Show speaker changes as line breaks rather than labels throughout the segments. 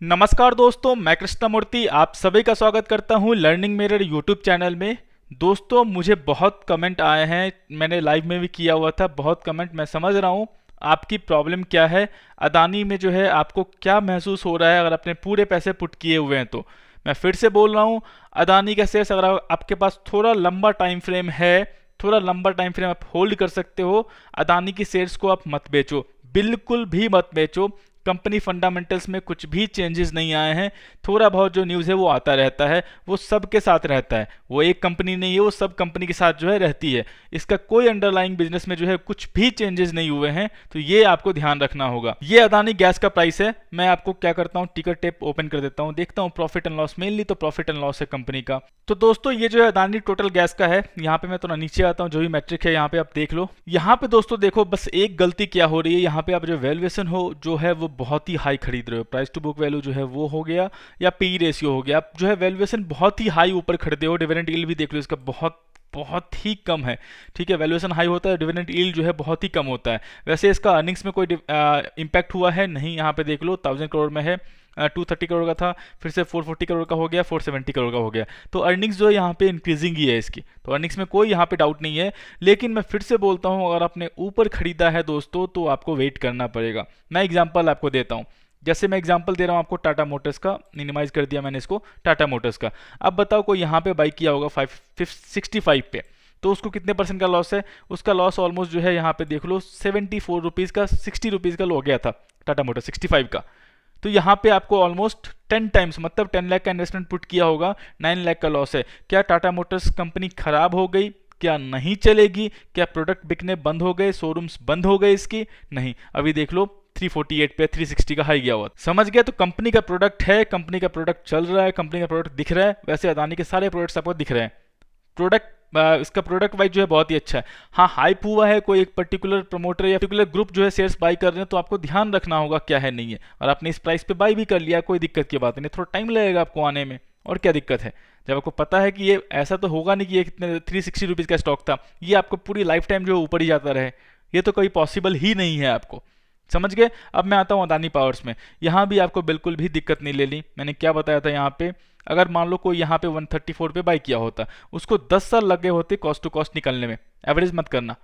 नमस्कार दोस्तों, मैं कृष्णमूर्ति आप सभी का स्वागत करता हूं लर्निंग मिरर यूट्यूब चैनल में। दोस्तों, मुझे बहुत कमेंट आए हैं, मैंने लाइव में भी किया हुआ था, बहुत कमेंट। मैं समझ रहा हूं आपकी प्रॉब्लम क्या है। अदानी में जो है आपको क्या महसूस हो रहा है अगर आपने पूरे पैसे पुट किए हुए हैं तो। मैं फिर से बोल रहा हूं, अदानी का शेयर्स अगर आपके पास थोड़ा लंबा टाइम फ्रेम है, थोड़ा लंबा टाइम फ्रेम आप होल्ड कर सकते हो, अदानी की शेयर्स को आप मत बेचो, बिल्कुल भी मत बेचो। कंपनी फंडामेंटल्स में कुछ भी चेंजेस नहीं आए हैं। थोड़ा बहुत जो न्यूज़ है वो आता रहता है, वो सबके साथ रहता है, वो एक कंपनी नहीं है, वो सब कंपनी के साथ जो है रहती है। इसका कोई अंडरलाइंग बिजनेस में जो है कुछ भी चेंजेस नहीं हुए हैं, तो ये आपको ध्यान रखना होगा। ये अदानी गैस का प्राइस है। मैं आपको क्या करता हूँ, टिकर टेप ओपन कर देता हूँ, देखता हूँ प्रॉफिट एंड लॉस, मेनली तो प्रॉफिट एंड लॉस है कंपनी का। तो दोस्तों, ये जो है अदानी टोटल गैस का है। यहाँ पे मैं थोड़ा नीचे आता हूँ, जो भी मैट्रिक है यहाँ पे आप देख लो। यहाँ पे दोस्तों देखो, बस एक गलती क्या हो रही है, यहाँ पे आप जो वैल्यूएशन हो जो है वो बहुत ही हाई खरीद रहे हो। प्राइस टू बुक वैल्यू जो है वो हो गया, या पी रेशियो हो गया, आप जो है वैल्यूएशन बहुत ही हाई ऊपर खरीदे हो। डिविडेंड यील्ड भी देख लो, इसका बहुत बहुत ही कम है। ठीक है, वैल्यूएशन हाई होता है, डिविडेंड यील्ड जो है बहुत ही कम होता है। वैसे इसका अर्निंग्स में कोई इंपैक्ट हुआ है नहीं, यहाँ पे देख लो 1000 करोड़ में है, 230 करोड़ का था, फिर से 440 करोड़ का हो गया, 470 करोड़ का हो गया। तो अर्निंग्स जो है यहाँ पे इंक्रीजिंग ही है इसकी, तो अर्निंग्स में कोई यहाँ पे डाउट नहीं है। लेकिन मैं फिर से बोलता हूँ, अगर आपने ऊपर खरीदा है दोस्तों तो आपको वेट करना पड़ेगा। मैं एग्जाम्पल आपको देता हूँ, जैसे मैं एग्जांपल दे रहा हूँ आपको टाटा मोटर्स का, मिनिमाइज कर दिया मैंने इसको, टाटा मोटर्स का। अब बताओ, कोई यहाँ पे बाई किया होगा 565 पे, तो उसको कितने परसेंट का लॉस है? उसका लॉस ऑलमोस्ट जो है यहाँ पे देख लो 74 रुपीज़ का, 60 रुपीज़ का हो गया था टाटा मोटर्स 65 का। तो यहाँ पे आपको ऑलमोस्ट 10 टाइम्स, मतलब 10 लाख का इन्वेस्टमेंट पुट किया होगा, 9 लाख का लॉस है। क्या टाटा मोटर्स कंपनी खराब हो गई? क्या नहीं चलेगी? क्या प्रोडक्ट बिकने बंद हो गए, शोरूम्स बंद हो गए इसकी? नहीं, अभी देख लो 348 पे 360 का हाई गया हुआ। समझ गया? तो कंपनी का प्रोडक्ट है, कंपनी का प्रोडक्ट चल रहा है, कंपनी का प्रोडक्ट दिख रहा है। वैसे अदानी के सारे प्रोडक्ट्स आपको दिख रहे हैं। प्रोडक्ट इसका प्रोडक्ट वाइज जो है बहुत ही अच्छा है। हाँ, हाइप हुआ है, कोई एक पर्टिकुलर प्रमोटर या पर्टिकुलर ग्रुप जो है शेयर्स बाई कर रहे हैं, तो आपको ध्यान रखना होगा क्या है नहीं है। और आपने इस प्राइस पे बाई भी कर लिया, कोई दिक्कत की बात नहीं, थोड़ा टाइम लगेगा आपको आने में, और क्या दिक्कत है। जब आपको पता है कि ये ऐसा तो होगा नहीं कि ये कितने 360 रुपीज़ का स्टॉक था, ये आपको पूरी लाइफ टाइम जो ऊपर ही जाता रहे, ये तो कोई पॉसिबल ही नहीं है आपको। समझ गए? अब मैं आता हूँ अदानी पावर्स में। यहाँ भी आपको बिल्कुल भी दिक्कत नहीं ले ली। मैंने क्या बताया था यहाँ पे, अगर मान लो कोई यहाँ पे 134 पे बाई किया होता, उसको 10 साल लग गए होते कॉस्ट टू कॉस्ट निकलने में। एवरेज मत करना,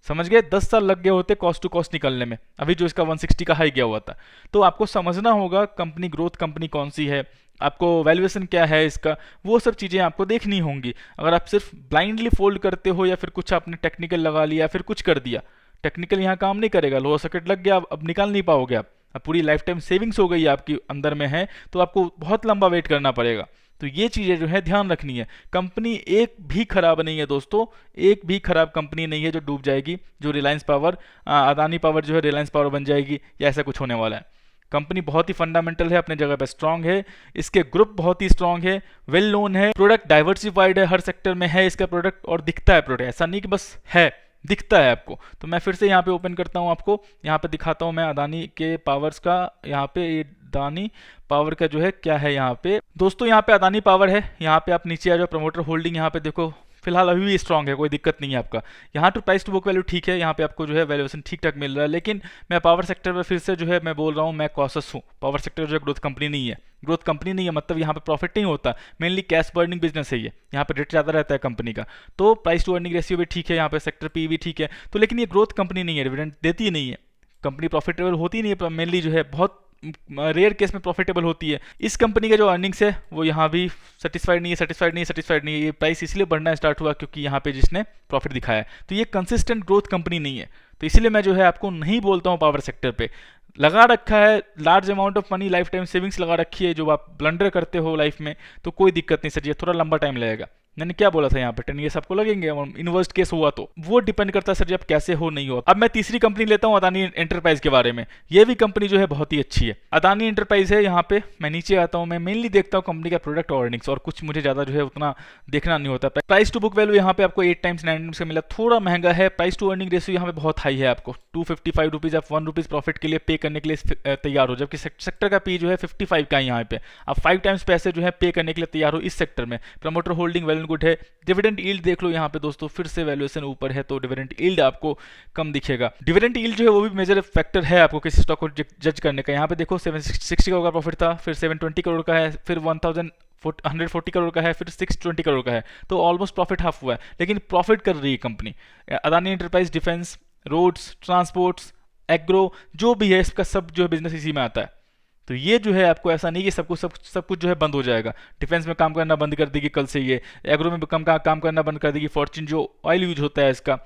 समझ गए? 10 साल लग गए होते कॉस्ट टू कॉस्ट निकलने में, अभी जो इसका 160 का हाई गया हुआ था। तो आपको समझना होगा कंपनी ग्रोथ कंपनी कौन सी है, आपको वैल्यूएशन क्या है इसका, वो सब चीज़ें आपको देखनी होंगी। अगर आप सिर्फ ब्लाइंडली फोल्ड करते हो, या फिर कुछ आपने टेक्निकल लगा लिया, फिर कुछ कर दिया, टेक्निकल यहाँ काम नहीं करेगा, लोअर सर्किट लग गया, अब निकाल नहीं पाओगे आप। अब पूरी लाइफ टाइम सेविंग्स हो गई आपकी अंदर में है, तो आपको बहुत लंबा वेट करना पड़ेगा। तो ये चीज़ें जो है ध्यान रखनी है। कंपनी एक भी खराब नहीं है दोस्तों, एक भी खराब कंपनी नहीं है जो डूब जाएगी, जो रिलायंस पावर, अदानी पावर जो है रिलायंस पावर बन जाएगी, या ऐसा कुछ होने वाला है। कंपनी बहुत ही फंडामेंटल है, अपने जगह पे स्ट्रांग है, इसके ग्रुप बहुत ही स्ट्रांग है, वेल नोन है, प्रोडक्ट डाइवर्सिफाइड है, हर सेक्टर में है इसका प्रोडक्ट, और दिखता है प्रोडक्ट, ऐसा नहीं कि बस है, दिखता है आपको। तो मैं फिर से यहाँ पे ओपन करता हूँ, आपको यहाँ पे दिखाता हूँ मैं अदानी के पावर्स का। यहाँ पे ये अदानी पावर का जो है क्या है यहाँ पे दोस्तों, यहाँ पे अदानी पावर है। यहाँ पे आप नीचे आ जाओ, प्रमोटर होल्डिंग यहाँ पे देखो, फिलहाल अभी भी स्ट्रांग है, कोई दिक्कत नहीं है आपका। यहाँ तो प्राइस टू बुक वैल्यू ठीक है, यहाँ पे आपको जो है वैल्यूएशन ठीक ठाक मिल रहा है। लेकिन मैं पावर सेक्टर में फिर से जो है मैं बोल रहा हूँ, मैं कॉशस हूँ। पावर सेक्टर जो है ग्रोथ कंपनी नहीं है, ग्रोथ कंपनी नहीं है, मतलब यहाँ पे प्रॉफिट नहीं होता, मेनली कैश बर्निंग बिजनेस है ये, यहाँ पे रेट ज़्यादा रहता है कंपनी का। तो प्राइस टू अर्निंग रेशियो भी ठीक है, यहाँ पे सेक्टर पी भी ठीक है, तो लेकिन ये ग्रोथ कंपनी नहीं है, डिविडेंड देती ही नहीं है, कंपनी प्रॉफिटेबल होती नहीं है, मेनली जो है बहुत रेयर केस में प्रॉफिटेबल होती है। इस कंपनी का जो अर्निंग्स है वो यहाँ भी सेटिस्फाइड नहीं है, सेटिस्फाइड नहीं है, सेटिस्फाइड नहीं है। ये प्राइस इसलिए बढ़ना स्टार्ट हुआ क्योंकि यहाँ पे जिसने प्रॉफिट दिखाया है, तो ये कंसिस्टेंट ग्रोथ कंपनी नहीं है। तो इसलिए मैं जो है आपको नहीं बोलता हूँ पावर सेक्टर पे। लगा रखा है large amount of money, life time savings लगा रखी है, जो आप ब्लंडर करते हो लाइफ में, तो कोई दिक्कत नहीं सर, ये थोड़ा लंबा टाइम लगेगा। मैंने क्या बोला था यहाँ पे 10 ईयर्स आपको लगेंगे, इन्वर्स्ट केस हुआ तो वो डिपेंड करता है सर जी आप कैसे हो नहीं हो। अब मैं तीसरी कंपनी लेता हूँ अदानी एंटरप्राइज के बारे में। ये भी कंपनी जो है बहुत ही अच्छी है, अदानी एंटरप्राइज है। यहाँ पे मैं नीचे आता हूँ, मैं मेनली देखता हूँ कंपनी का प्रोडक्ट और अर्निंग्स, और कुछ मुझे ज्यादा जो है उतना देखना नहीं होता। प्राइस टू बुक वैल्यू यहाँ पे आपको 8 टाइम्स 9 टाइम्स का मिला, थोड़ा महंगा है। प्राइस टू अर्निंग रेशियो यहाँ पे बहुत हाई है, आपको 255 रुपीज आप 1 रुपीज प्रॉफिट के लिए पे करने के लिए तैयार हो, जबकि सेक्टर का पी जो है 55 का है। यहाँ पे आप 5 टाइम्स पैसे जो है पे करने के लिए तैयार हो इस सेक्टर में। प्रमोटर होल्डिंग वेल गुड है। डिविडेंड यील्ड देख लो यहाँ पे दोस्तों, फिर से वैल्यूएशन ऊपर है तो डिविडेंड यील्ड आपको कम दिखेगा। डिविडेंड यील्ड जो है वो भी मेजर फैक्टर है आपको किसी स्टॉक को जज करने का। यहाँ पे देखो 760 करोड़ का प्रॉफिट था, फिर 720 करोड़ का है, फिर 140 करोड़ का है, फिर 620 करोड़ का है, तो ऑलमोस्ट प्रॉफिट हाफ हुआ है। लेकिन प्रॉफिट कर रही है company. Adani enterprise defence, roads, transports, agro जो भी है इसका सब जो है बिजनेस इसी में आता है। तो ये जो है आपको ऐसा नहीं कि सब कुछ जो है बंद हो जाएगा। डिफेंस में काम करना बंद कर देगी कल से, ये एग्रो में काम करना बंद कर देगी, फॉर्च्यून जो ऑयल यूज होता है इसका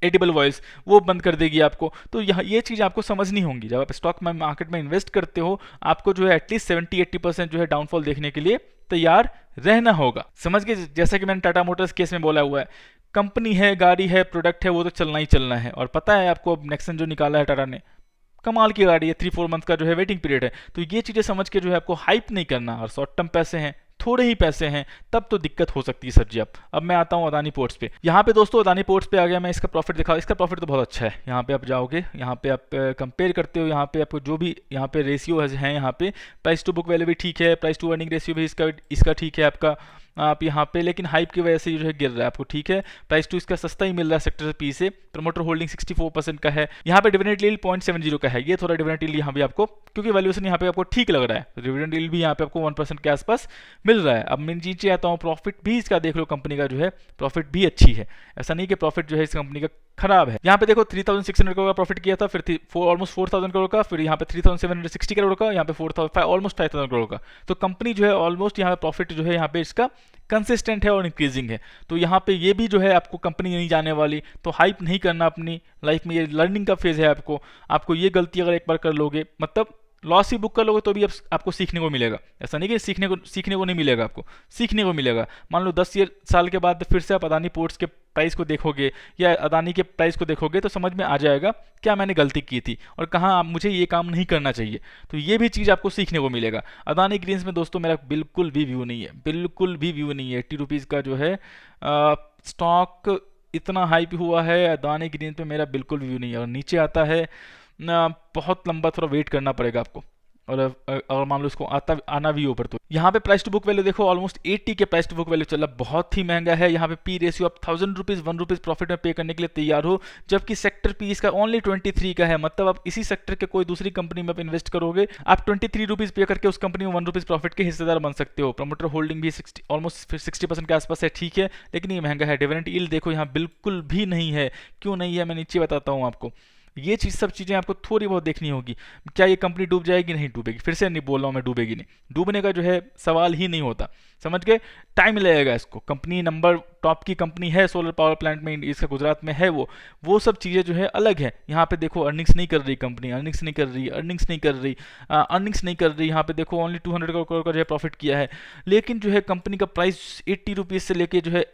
एडिबल वॉइस वो बंद कर देगी आपको। तो यहाँ ये चीज़ आपको समझनी होंगी। जब आप स्टॉक मार्केट में इन्वेस्ट करते हो आपको जो है एटलीस्ट 70-80% जो है डाउनफॉल देखने के लिए तैयार रहना होगा। समझ गए? जैसा कि मैंने टाटा मोटर्स केस में बोला हुआ है, कंपनी है, गाड़ी है, प्रोडक्ट है, वो तो चलना ही चलना है। और पता है आपको अब नेक्सन जो निकाला है टाटा ने, कमाल की गाड़ी है, 3-4 मंथ का जो है वेटिंग पीरियड है। तो ये चीज़ें समझ के जो है आपको हाइप नहीं करना। और शॉर्ट टर्म पैसे हैं, थोड़े ही पैसे हैं, तब तो दिक्कत हो सकती है सर जी। अब मैं आता हूँ अदानी पोर्ट्स पे। यहाँ पे दोस्तों अदानी पोर्ट्स पे आ गया मैं। इसका प्रॉफिट दिखा, इसका प्रॉफिट तो बहुत अच्छा है। यहाँ पे आप जाओगे, यहाँ पे आप कंपेयर करते हो, यहाँ पे आपको जो भी यहाँ पे रेशियो है, यहाँ पे प्राइस टू बुक वैल्यू भी ठीक है, प्राइस टू अर्निंग रेशियो भी इसका ठीक है आपका। आप यहाँ पे लेकिन हाइप की वजह से जो है गिर रहा है आपको, ठीक है। प्राइस टू इसका सस्ता ही मिल रहा है सेक्टर पी से। प्रमोटर होल्डिंग 64% का है। यहाँ पे डिविडेंड यील्ड 0.70 का है। ये थोड़ा डिविडेंड यील्ड यहाँ भी आपको, क्योंकि वैल्यूएशन यहाँ पे आपको ठीक लग रहा है, तो डिविडेंड यील्ड भी यहाँ पे आपको 1% के आसपास मिल रहा है। अब मैं नीचे आता हूँ, प्रॉफिट भी इसका देख लो, कंपनी का जो है प्रॉफिट भी अच्छी है। ऐसा नहीं कि प्रॉफिट जो है इस कंपनी का खराब है। यहाँ पे देखो 3600 करोड़ का प्रॉफिट किया था, फिर ऑलमोस्ट 4000 करोड़ का, फिर यहाँ पे 3760 करोड़ का, यहाँ पे ऑलमोस्ट 5000 करोड़ का। तो कंपनी जो है ऑलमोस्ट यहाँ पे प्रॉफिट जो है यहाँ पे इसका कंसिस्टेंट है और इंक्रीजिंग है। तो यहाँ पे ये भी जो है आपको कंपनी नहीं जाने वाली, तो हाइप नहीं करना अपनी लाइफ में। ये लर्निंग का फेज है आपको ये गलती अगर एक बार कर लोगे, मतलब लॉस ही बुक कर लोगे, तो भी आपको सीखने को मिलेगा। ऐसा नहीं कि सीखने को नहीं मिलेगा, आपको सीखने को मिलेगा। मान लो 10 साल के बाद फिर से आप अदानी पोर्ट्स के प्राइस को देखोगे या अदानी के प्राइस को देखोगे, तो समझ में आ जाएगा क्या मैंने गलती की थी और कहाँ मुझे ये काम नहीं करना चाहिए। तो ये भी चीज़ आपको सीखने को मिलेगा। अदानी ग्रीन्स में दोस्तों मेरा बिल्कुल भी व्यू नहीं है, बिल्कुल भी व्यू नहीं है। 80 रुपीज़ का जो है स्टॉक इतना हाइप हुआ है, अदानी ग्रीन पे मेरा बिल्कुल व्यू नहीं है। और नीचे आता है बहुत लंबा, थोड़ा वेट करना पड़ेगा आपको। और अगर मान लो इसको आना भी ऊपर, तो यहाँ पे प्राइस टू बुक वैल्यू देखो, ऑलमोस्ट 80 के प्राइस टू बुक वैल्यू चल रहा, बहुत ही महंगा है। यहाँ पे पी रेशियो आप 1000 रुपीज़ 1 रुपीज़ प्रॉफिट में पे करने के लिए तैयार हो, जबकि सेक्टर पी इसका ओनली 23 का है। मतलब आप इसी सेक्टर के कोई दूसरी कंपनी में आप इन्वेस्ट करोगे, आप 23 रुपीज़ पे करके उस कंपनी में 1 रुपीज़ प्रॉफिट के हिस्सेदार बन सकते हो। प्रमोटर होल्डिंग भी ऑलमोस्ट 60% के आसपास है, ठीक है, लेकिन ये महंगा है। डिविडेंड यील्ड देखो यहाँ बिल्कुल भी नहीं है। क्यों नहीं है मैं नीचे बताता हूँ आपको। ये सब चीज़ें आपको थोड़ी बहुत देखनी होगी। क्या ये कंपनी डूब जाएगी? नहीं डूबेगी। फिर से नहीं बोल रहा हूँ मैं, डूबेगी नहीं। डूबने का जो है सवाल ही नहीं होता, समझ गए? टाइम लगेगा इसको। कंपनी नंबर टॉप की कंपनी है, सोलर पावर प्लांट में इसका गुजरात में है, वो सब चीज़ें जो है अलग है। यहाँ पे देखो अर्निंग्स नहीं कर रही कंपनी, अर्निंग्स नहीं कर रही। यहाँ पे देखो ओनली 200 करोड़ का जो है प्रॉफिट किया है, लेकिन जो है कंपनी का प्राइस 80 रुपीज़ से लेके जो है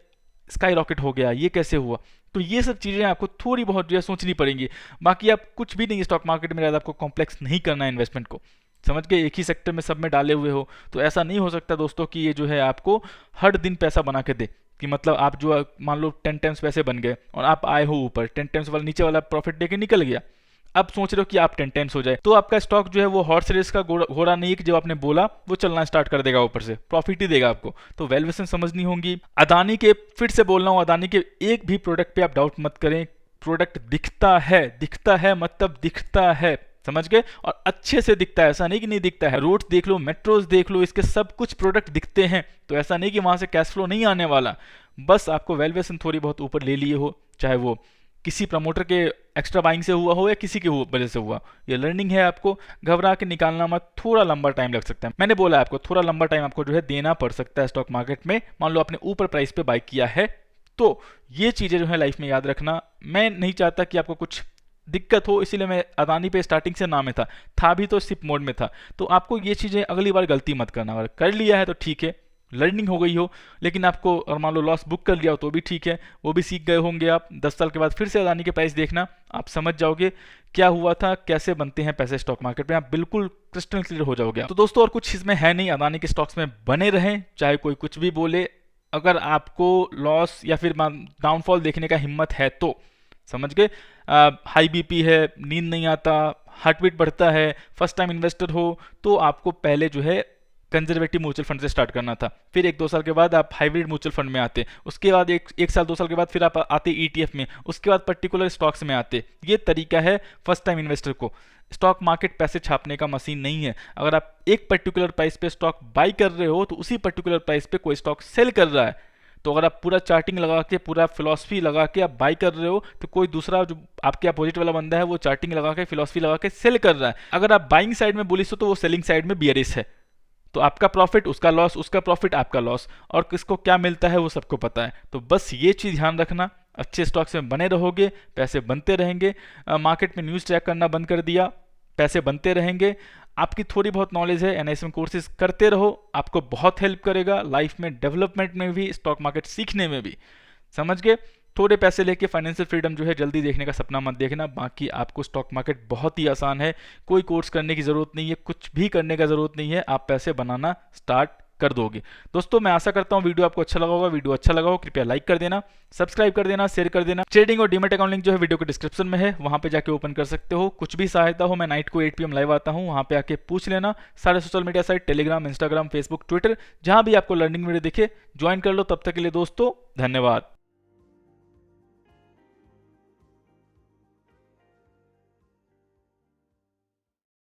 स्काई रॉकेट हो गया। ये कैसे हुआ? तो ये सब चीज़ें आपको थोड़ी बहुत जो है सोचनी पड़ेंगी। बाकी आप कुछ भी नहीं, स्टॉक मार्केट में ज़्यादा आपको कॉम्प्लेक्स नहीं करना है इन्वेस्टमेंट को, समझ के एक ही सेक्टर में सब में डाले हुए हो। तो ऐसा नहीं हो सकता दोस्तों कि ये जो है आपको हर दिन पैसा बना के दे, कि मतलब आप जो मान लो 10 टाइम्स पैसे बन गए और आप आए हो ऊपर, 10 टाइम्स वाला नीचे वाला प्रॉफिट देके निकल गया। अब सोच रहे हो कि आप 10 टाइम्स हो जाए, तो आपका स्टॉक जो है वो हॉर्स रेस का घोड़ा नहीं है कि जब आपने बोला वो चलना स्टार्ट कर देगा, ऊपर से प्रॉफिट ही देगा आपको। तो वैल्यूएशन समझनी होगी। अदानी के, फिर से बोल रहा हूँ, अदानी के एक भी प्रोडक्ट पे आप डाउट मत करें। प्रोडक्ट दिखता है मतलब दिखता है, समझ गए? और अच्छे से दिखता है, ऐसा नहीं कि नहीं दिखता है। रोड्स देख लो, मेट्रोज देख लो, इसके सब कुछ प्रोडक्ट दिखते हैं। तो ऐसा नहीं कि वहां से कैश फ्लो नहीं आने वाला, बस आपको वैल्यूएशन थोड़ी बहुत ऊपर ले लिए हो, चाहे वो किसी प्रमोटर के एक्स्ट्रा बाइंग से हुआ हो या किसी की वजह से हुआ। ये लर्निंग है, आपको घबरा के निकालना मत, थोड़ा लंबा टाइम लग सकता है। मैंने बोला आपको थोड़ा लंबा टाइम आपको जो है देना पड़ सकता है स्टॉक मार्केट में। मान लो आपने ऊपर प्राइस पे बाई किया है, तो ये चीज़ें जो है लाइफ में याद रखना। मैं नहीं चाहता कि आपको कुछ दिक्कत हो, इसीलिए मैं अदानी पे स्टार्टिंग से नाम में था भी तो सिप मोड में था। तो आपको ये चीज़ें अगली बार गलती मत करना। अगर कर लिया है तो ठीक है, लर्निंग हो गई हो, लेकिन आपको और मान लो लॉस बुक कर लिया हो तो भी ठीक है, वो भी सीख गए होंगे आप। 10 साल के बाद फिर से अदानी के प्राइस देखना, आप समझ जाओगे क्या हुआ था, कैसे बनते हैं पैसे स्टॉक मार्केट में, आप बिल्कुल क्रिस्टल क्लियर हो जाओगे। तो दोस्तों और कुछ इसमें है नहीं, अदानी के स्टॉक्स में बने रहें, चाहे कोई कुछ भी बोले। अगर आपको लॉस या फिर डाउनफॉल देखने का हिम्मत है तो, समझ गए? हाई बीपी है, नींद नहीं आता, हार्ट बीट बढ़ता है, फर्स्ट टाइम इन्वेस्टर हो, तो आपको पहले जो है कंजर्वेटिव म्यूचुअल फंड से स्टार्ट करना था। फिर 1-2 साल के बाद आप हाइब्रिड म्यूचुअल फंड में आते, उसके बाद एक साल 2 साल के बाद फिर आप आते ETF में, उसके बाद पर्टिकुलर स्टॉक्स में आते। ये तरीका है फर्स्ट टाइम इन्वेस्टर को। स्टॉक मार्केट पैसे छापने का मशीन नहीं है। अगर आप एक पर्टिकुलर प्राइस पे स्टॉक बाई कर रहे हो तो उसी पर्टिकुलर प्राइस पे कोई स्टॉक सेल कर रहा है। तो अगर आप पूरा चार्टिंग लगा के, पूरा फिलॉसफी लगा के आप बाई कर रहे हो तो कोई दूसरा जो आपके अपोजिट वाला बंदा है वो चार्टिंग लगा के, फिलॉसफी लगा के सेल कर रहा है। अगर आप बाइंग साइड में बुलिश हो तो वो सेलिंग साइड में बियरिश है। तो आपका प्रॉफिट उसका लॉस, उसका प्रॉफिट आपका लॉस, और किसको क्या मिलता है वो सबको पता है। तो बस ये चीज़ ध्यान रखना, अच्छे स्टॉक्स में बने रहोगे, पैसे बनते रहेंगे। मार्केट में न्यूज़ ट्रैक करना बंद कर दिया, पैसे बनते रहेंगे। आपकी थोड़ी बहुत नॉलेज है, NISM कोर्सेज करते रहो, आपको बहुत हेल्प करेगा लाइफ में, डेवलपमेंट में भी, स्टॉक मार्केट सीखने में भी। समझ गए? थोड़े पैसे लेके फाइनेंशियल फ्रीडम जो है जल्दी देखने का सपना मत देखना। बाकी आपको स्टॉक मार्केट बहुत ही आसान है, कोई कोर्स करने की ज़रूरत नहीं है, कुछ भी करने का ज़रूरत नहीं है, आप पैसे बनाना स्टार्ट कर दोगे। दोस्तों मैं आशा करता हूँ वीडियो आपको अच्छा लगा होगा। वीडियो अच्छा लगा हो कृपया लाइक कर देना, सब्सक्राइब कर देना, शेयर कर देना। ट्रेडिंग और डीमैट अकाउंट लिंक जो है वीडियो के डिस्क्रिप्शन में है, वहाँ पे जाके ओपन कर सकते हो। कुछ भी सहायता हो, मैं नाइट को 8 PM लाइव आता हूँ, वहाँ पे आके पूछ लेना। सारे social media site Telegram, Instagram, Facebook, Twitter, जहाँ भी आपको लर्निंग वीडियो दिखे ज्वाइन कर लो। तब तक के लिए दोस्तों धन्यवाद।